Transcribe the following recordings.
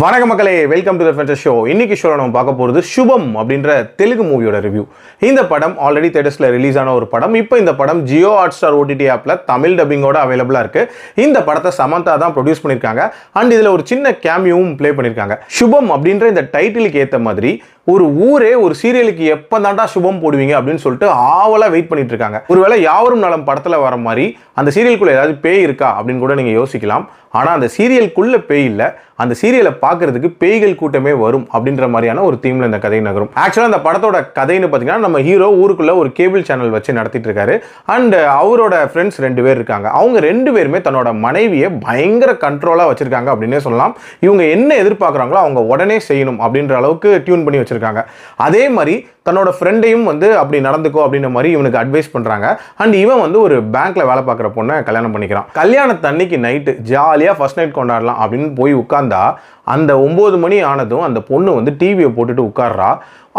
வணக்க மக்களே, welcome to the ஃபென்டஸ் show. இன்னைக்கு ஷோல நம்ம பார்க்க போகிறது சுபம் அப்படின்ற தெலுங்கு மூவியோட ரிவ்யூ. இந்த படம் ஆல்ரெடி தியேட்டர்ஸ்ல ரிலீஸ் ஆன ஒரு படம். இப்போ இந்த படம் ஜியோ ஹாட்ஸ்டார் ஓடிடி ஆப்ல தமிழ் டப்பிங்கோட அவைலபிளா இருக்கு. இந்த படத்தை சமந்தா தான் ப்ரொடியூஸ் பண்ணியிருக்காங்க. அண்ட் இதில் ஒரு சின்ன கேமியோவும் ப்ளே பண்ணியிருக்காங்க. சுபம் அப்படின்ற இந்த டைட்டிலுக்கு ஏற்ற மாதிரி ஒரு ஊரே ஒரு சீரியலுக்கு எப்போ தாண்டா சுபம் போடுவீங்க அப்படின்னு சொல்லிட்டு ஆவலா வெயிட் பண்ணிட்டு இருக்காங்க. ஒருவேளை யாவரும் நலம் படத்துல வர மாதிரி அந்த சீரியலுக்குள்ள ஏதாவது பேய் இருக்கா அப்படின்னு கூட நீங்க யோசிக்கலாம். ஆனா அந்த சீரியலுக்குள்ள பேய் இல்லை, அந்த சீரியலை பார்க்கறதுக்கு பேய்கள் கூட்டமே வரும் அப்படின்ற மாதிரியான ஒரு தீம்ல இந்த கதை நகரும். ஆக்சுவலா அந்த படத்தோட கதைன்னு பார்த்தீங்கன்னா, நம்ம ஹீரோ ஊருக்குள்ள ஒரு கேபிள் சேனல் வச்சு நடத்திட்டு இருக்காரு. அண்ட் அவரோட ஃப்ரெண்ட்ஸ் 2 பேர் இருக்காங்க. அவங்க 2 பேருமே தன்னோட மனைவியை பயங்கர கண்ட்ரோலா வச்சிருக்காங்க அப்படின்னே சொல்லலாம். இவங்க என்ன எதிர்பார்க்குறாங்களோ அவங்க உடனே செய்யணும் அப்படின்ற அளவுக்கு டியூன் பண்ணி வச்சிருக்காங்க. அதே மாதிரி தன்னோட ஃப்ரெண்டையும் அப்படி நடந்துக்கோ அப்படின்ற மாதிரி இவனுக்கு அட்வைஸ் பண்றாங்க. அண்ட் இவன் ஒரு பேங்க்ல வேலை பார்க்குற பொண்ணை கல்யாணம் பண்ணிக்கிறான். கல்யாணத்தன்னைக்கு நைட்டு ஜாலியாக ஃபர்ஸ்ட் நைட் கொண்டாடலாம் அப்படின்னு போய் உட்கார்ந்தா அந்த 9 மணி ஆனதும் அந்த பொண்ணு டிவியை போட்டுட்டு உட்கார்றா.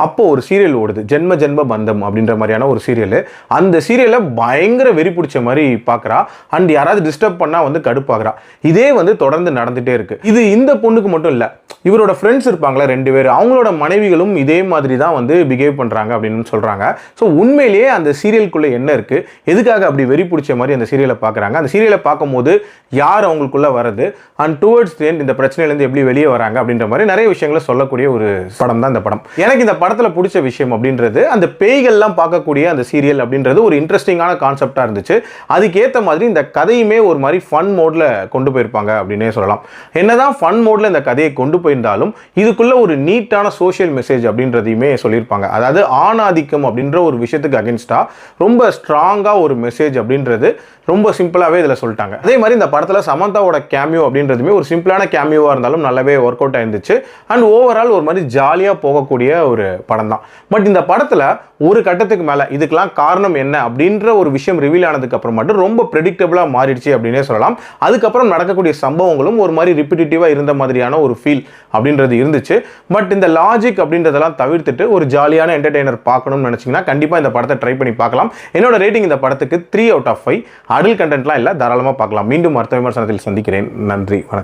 அப்போ ஒரு சீரியல் ஓடுது, ஜென்ம ஜென்ம பந்தம் அப்படின்ற மாதிரியான ஒரு சீரியல். அந்த சீரியலை பயங்கர வெறி பிடிச்ச மாதிரி பார்க்குறா. அண்ட் யாராவது டிஸ்டர்ப் பண்ணால் கடுப்பாகிறா. இதே தொடர்ந்து நடந்துகிட்டே இருக்கு. இது இந்த பொண்ணுக்கு மட்டும் இல்லை, இவரோட ஃப்ரெண்ட்ஸ் இருப்பாங்களே 2 பேர், அவங்களோட மனைவிகளும் இதே மாதிரி தான் பிஹேவ் பண்ணுறாங்க அப்படின்னு சொல்கிறாங்க. ஸோ உண்மையிலேயே அந்த சீரியலுக்குள்ளே என்ன இருக்குது, எதுக்காக அப்படி வெறி பிடிச்ச மாதிரி அந்த சீரியலை பார்க்குறாங்க, அந்த சீரியலை பார்க்கும்போது யார் அவங்களுக்குள்ளே வருது, அண்ட் டுவர்ட்ஸ் தி எண்ட் இந்த பிரச்சனையிலேருந்து எப்படி வெளியே வராங்க அப்படின்ற மாதிரி நிறைய விஷயங்களை சொல்லக்கூடிய ஒரு படம் தான் இந்த படம். எனக்கு இந்த படத்துல பிடிச்ச விஷயம் அப்படின்றது அந்த பேய்கள்லாம் பார்க்கக்கூடிய அந்த சீரியல் அப்படின்றது ஒரு இன்ட்ரெஸ்டிங்கான கான்செப்டா இருந்துச்சு. அதுக்கு ஏற்ற மாதிரி இந்த கதையுமே ஒரு மாதிரி ஃபன் மோட்ல கொண்டு போயிருப்பாங்க அப்படின்னே சொல்லலாம். என்னதான் ஃபன் மோட்ல இந்த கதையை கொண்டு போயிருந்தாலும் இதுக்குள்ள ஒரு நீட்டான சோஷியல் மெசேஜ் அப்படின்றதையுமே சொல்லியிருப்பாங்க. அதாவது ஆணாதிக்கம் அப்படின்ற ஒரு விஷயத்துக்கு அகென்ஸ்டா ரொம்ப ஸ்ட்ராங்கா ஒரு மெசேஜ் அப்படின்றது ரொம்ப சிம்பிளாவே இதில் சொல்லிட்டாங்க. அதே மாதிரி இந்த படத்துல சமந்தாவோட கேமியோ அப்படின்றதுமே ஒரு சிம்பிளான கேமியோவா இருந்தாலும் நல்லாவே ஒர்க் அவுட் ஆயிருந்துச்சு. அண்ட் ஓவரால் ஒரு மாதிரி ஜாலியா போகக்கூடிய ஒரு படம் தான். பட் இந்த படத்துல ஒரு கட்டத்துக்கு மேல இதுக்கெல்லாம் காரணம் என்ன அப்படின்ற ஒரு விஷயம் ரிவீல் ஆனதுக்கு அப்புறம் மட்டும் ரொம்ப பிரெடிக்டபிளா மாறிடுச்சு அப்படின்னே சொல்லலாம். அதுக்கப்புறம் நடக்கக்கூடிய சம்பவங்களும் ஒரு மாதிரி ரிப்பீட்டிவா இருந்த மாதிரியான ஒரு ஃபீல் அப்படின்றது இருந்துச்சு. பட் இந்த லாஜிக் அப்படின்றதெல்லாம் தவிர்த்துட்டு ஒரு ஜாலியான என்டர்டெய்னர் பார்க்கணும்னு நினைச்சீங்கன்னா கண்டிப்பா இந்த படத்தை ட்ரை பண்ணி பார்க்கலாம். என்னோட ரேட்டிங் இந்த படத்துக்கு 3 out of 5. அடல் கண்டென்ட்லாம் இல்லை, தாராளமாக பார்க்கலாம். மீண்டும் அடுத்த விமர்சனத்தில் சந்திக்கிறேன். நன்றி, வணக்கம்.